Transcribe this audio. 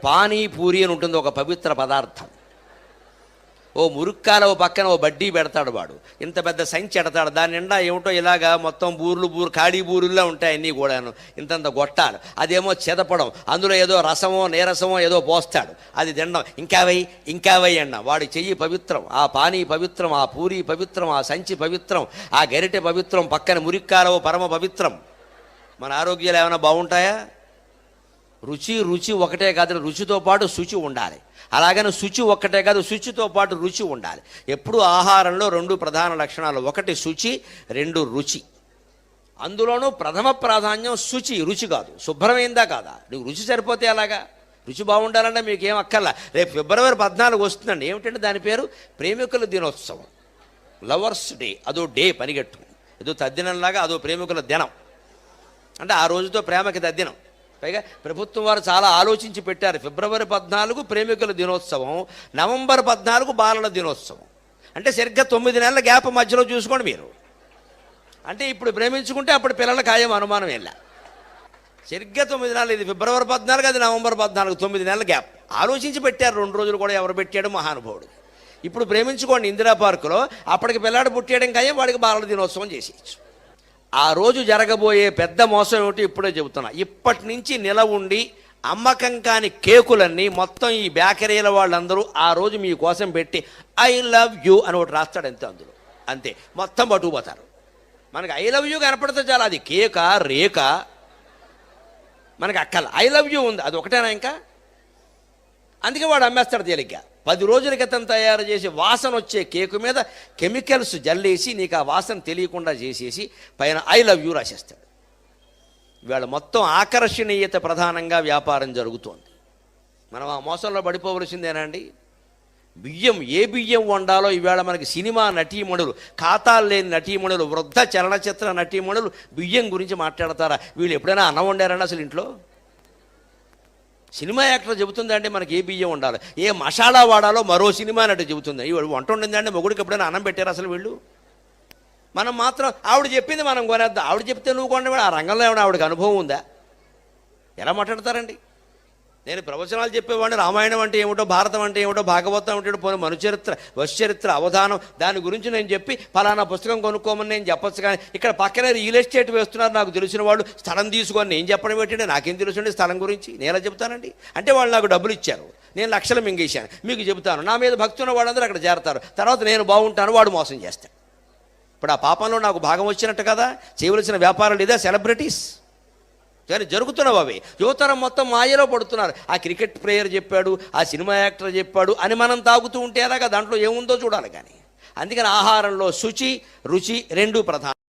పానీపూరి అని ఉంటుంది, ఒక పవిత్ర పదార్థం. ఓ మురుక్కాల ఓ పక్కన ఓ బడ్డీ పెడతాడు వాడు, ఇంత పెద్ద సంచి ఎడతాడు, దాని నిండా ఏమిటో ఇలాగా మొత్తం బూర్లు ఖాళీ బూరుల్లో ఉంటాయి అన్నీ కూడాను, ఇంతంత గొట్టాలు. అదేమో చెదపడం, అందులో ఏదో రసమో నీరసమో ఏదో పోస్తాడు, అది తినడం. ఇంకా వై అన్న. వాడి చెయ్యి పవిత్రం, ఆ పానీ పవిత్రం, ఆ పూరి పవిత్రం, ఆ సంచి పవిత్రం, ఆ గరిటె పవిత్రం, పక్కన మురిక్కాలవో పరమ పవిత్రం. మన ఆరోగ్యాలు ఏమైనా బాగుంటాయా? రుచి ఒకటే కాదు, రుచితో పాటు శుచి ఉండాలి. అలాగని శుచి ఒక్కటే కాదు, శుచితో పాటు రుచి ఉండాలి. ఎప్పుడు ఆహారంలో రెండు ప్రధాన లక్షణాలు, ఒకటి శుచి, రెండు రుచి. అందులోనూ ప్రథమ ప్రాధాన్యం శుచి, రుచి కాదు. శుభ్రమైందా కాదా, నీకు రుచి సరిపోతే అలాగా. రుచి బాగుండాలంటే మీకు ఏం అక్కర్లా. రేపు ఫిబ్రవరి 14 వస్తుందండి. ఏమిటంటే దాని పేరు ప్రేమికుల దినోత్సవం, లవర్స్ డే. అదో డే పనిగట్టుకుని, ఏదో తద్దినంలాగా అదో ప్రేమికుల దినం. అంటే ఆ రోజుతో ప్రేమకి తద్దినం. పైగా ప్రభుత్వం వారు చాలా ఆలోచించి పెట్టారు. ఫిబ్రవరి 14 ప్రేమికుల దినోత్సవం, నవంబర్ 14 బాలల దినోత్సవం. అంటే సరిగ్గా 9 నెలల గ్యాప్ మధ్యలో చూసుకోండి మీరు. అంటే ఇప్పుడు ప్రేమించుకుంటే అప్పుడు పిల్లల ఖాయం, అనుమానం వెళ్ళా. సరిగ్గా 9 నెలలు, ఇది ఫిబ్రవరి 14, అది నవంబర్ 14, 9 నెలల గ్యాప్ ఆలోచించి పెట్టారు. 2 రోజులు కూడా ఎవరు పెట్టాడు? మహానుభావుడు. ఇప్పుడు ప్రేమించుకోండి ఇందిరా పార్కులో, అప్పటికి పిల్లాడు పుట్టేయడం ఖాయం, వాడికి బాలల దినోత్సవం చేసేయచ్చు. ఆ రోజు జరగబోయే పెద్ద మోసం ఏమిటి ఇప్పుడే చెబుతున్నా. ఇప్పటి నుంచి నిలవుండి అమ్మకం కాని కేకులన్నీ మొత్తం ఈ బేకరీల వాళ్ళందరూ ఆ రోజు మీకోసం పెట్టి ఐ లవ్ యూ అని ఒకటి రాస్తాడు, అంతే. అందులో అంతే, మొత్తం పట్టుకుపోతారు. మనకి ఐ లవ్ యూ కనపడితే చాలా, అది కేక రేక మనకి అక్కల. ఐ లవ్ యూ ఉంది, అది ఒకటేనా ఇంకా? అందుకే వాడు అమ్మేస్తాడు తేలిగ్గా. 10 రోజుల క్రితం తయారు చేసి వాసన వచ్చే కేకు మీద కెమికల్స్ జల్లేసి నీకు ఆ వాసన తెలియకుండా చేసేసి పైన ఐ లవ్ యూ రాసేస్తాడు. ఇవాళ మొత్తం ఆకర్షణీయత ప్రధానంగా వ్యాపారం జరుగుతోంది. మనం ఆ మోసంలో పడిపోవలసిందేనండి. బియ్యం, ఏ బియ్యం వండాలో ఇవాళ మనకి సినిమా నటీమణులు, ఖాతాలు లేని నటీమణులు, వృద్ధ చలనచిత్ర నటీమణులు బియ్యం గురించి మాట్లాడతారా? వీళ్ళు ఎప్పుడైనా అన్నం వండారండి అసలు ఇంట్లో? సినిమా యాక్టర్ చెబుతుందంటే మనకి ఏ బియ్యం ఉండాలి, ఏ మసాలా వాడాలో మరో సినిమా నటు చెబుతుంది. ఇవాడు వంట ఉండిందంటే మొగుడికి ఎప్పుడైనా అన్నం పెట్టారు అసలు వీళ్ళు? మనం మాత్రం ఆవిడ చెప్పింది మనం కొనేద్దాం. ఆవిడ చెప్తే నువ్వు కొనేవాడు, ఆ రంగంలో ఏమైనా ఆవిడకి అనుభవం ఉందా? ఎలా మాట్లాడతారండి? నేను ప్రవచనాలు చెప్పేవాడిని, రామాయణం అంటే ఏమిటో, భారతం అంటే ఏమిటో, భాగవతం అంటే పోనీ మనుచరిత్ర, వశ్చరిత్ర, అవధానం, దాని గురించి నేను చెప్పి ఫలానా పుస్తకం కొనుక్కోమని నేను చెప్పొచ్చు. కానీ ఇక్కడ పక్కనే రియల్ ఎస్టేట్ వేస్తున్నారు నాకు తెలిసిన వాళ్ళు, స్థలం తీసుకొని నేను చెప్పడం ఏంటంటే నాకేం తెలుసండి స్థలం గురించి? నేను ఎలా చెప్తానండి? అంటే వాళ్ళు నాకు డబ్బులు ఇచ్చారు, నేను లక్షలు మింగేశాను, మీకు చెబుతాను. నా మీద భక్తి ఉన్న వాళ్ళందరూ అక్కడ చేరతారు, తర్వాత నేను బాగుంటాను, వాడు మోసం చేస్తాడు. ఇప్పుడు ఆ పాపంలో నాకు భాగం వచ్చినట్టు కదా. చేయవలసిన వ్యాపారాలు ఇదే, సెలబ్రిటీస్ కానీ జరుగుతున్నావు అవి. యువతరం మొత్తం మాయలో పడుతున్నారు. ఆ క్రికెట్ ప్లేయర్ చెప్పాడు, ఆ సినిమా యాక్టర్ చెప్పాడు అని మనం తాగుతూ ఉంటే అలాగా దాంట్లో ఏముందో చూడాలి. కానీ అందుకని ఆహారంలో శుచి, రుచి రెండు ప్రధానం.